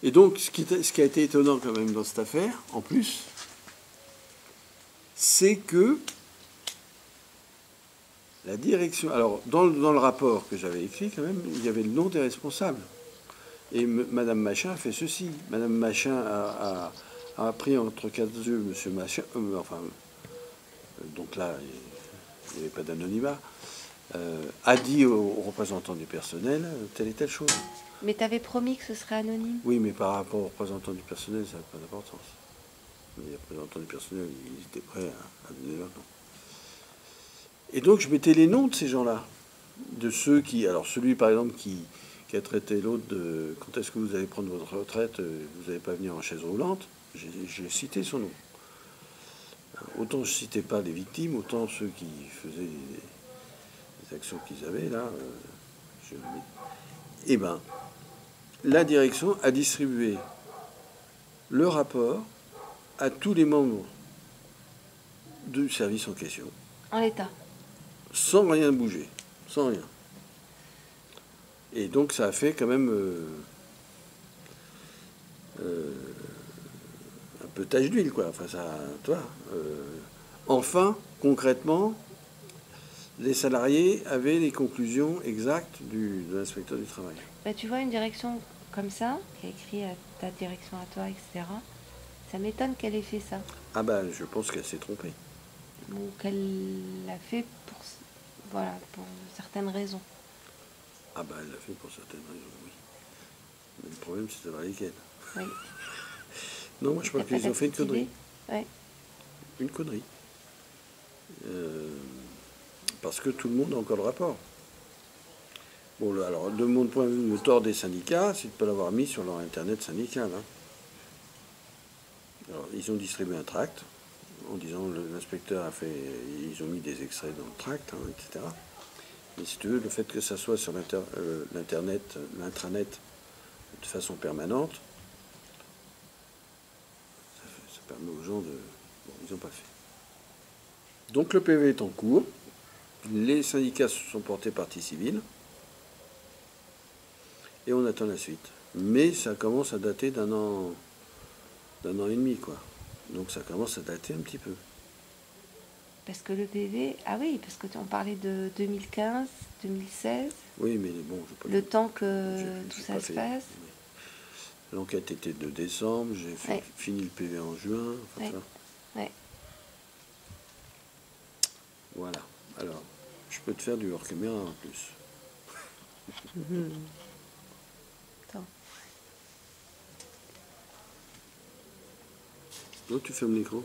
Et donc, ce qui a été étonnant quand même dans cette affaire, en plus, c'est que la direction... Alors, dans le rapport que j'avais écrit, quand même, il y avait le nom des responsables. Et Madame Machin a fait ceci. Madame Machin a appris entre quatre yeux Monsieur Machin... donc là, il n'y avait pas d'anonymat. A dit aux représentants du personnel telle et telle chose. Mais tu avais promis que ce serait anonyme. Oui, mais par rapport aux représentants du personnel, ça n'a pas d'importance. Les représentants du personnel, ils étaient prêts à donner leur nom. Et donc, je mettais les noms de ces gens-là. De ceux qui... Alors, celui, par exemple, qui a traité l'autre de... Quand est-ce que vous allez prendre votre retraite? Vous n'allez pas venir en chaise roulante. J'ai cité son nom. Autant je ne citais pas les victimes, autant ceux qui faisaient les actions qu'ils avaient, là... Eh bien, la direction a distribué le rapport à tous les membres du service en question. En l'état. Sans rien bouger. Sans rien. Et donc ça a fait quand même un peu tache d'huile, quoi. Enfin, ça, toi. Enfin, concrètement, les salariés avaient les conclusions exactes de l'inspecteur du travail. Bah, tu vois, une direction comme ça, qui a écrit à ta direction à toi, etc., ça m'étonne qu'elle ait fait ça. Ah ben, je pense qu'elle s'est trompée. Ou qu'elle l'a fait pour, voilà, pour certaines raisons. Ah ben, elle l'a fait pour certaines raisons, oui. Mais le problème, c'est de savoir lesquelles. Oui. Non, moi, je pense qu'ils ont fait une connerie. Ouais. Une connerie. Parce que tout le monde a encore le rapport. Bon, alors, de mon point de vue, le tort des syndicats, c'est de ne pas l'avoir mis sur leur internet syndical. Hein. Alors, ils ont distribué un tract en disant l'inspecteur a fait. Ils ont mis des extraits dans le tract, hein, etc. Mais si tu veux, le fait que ça soit sur l'internet, l'intranet, de façon permanente, ça permet aux gens de. Bon, ils n'ont pas fait. Donc le PV est en cours. Les syndicats se sont portés partie civile. Et on attend la suite. Mais ça commence à dater d'un an et demi, quoi. Donc ça commence à dater un petit peu. Parce que le PV, ah oui, parce que on parlait de 2015, 2016. Oui, mais bon, le temps que tout ça se passe. L'enquête était de décembre, j'ai fini le PV en juin. Enfin, ouais. Voilà. Alors, je peux te faire du hors caméra en plus. Attends. Donc tu fermes l'écran.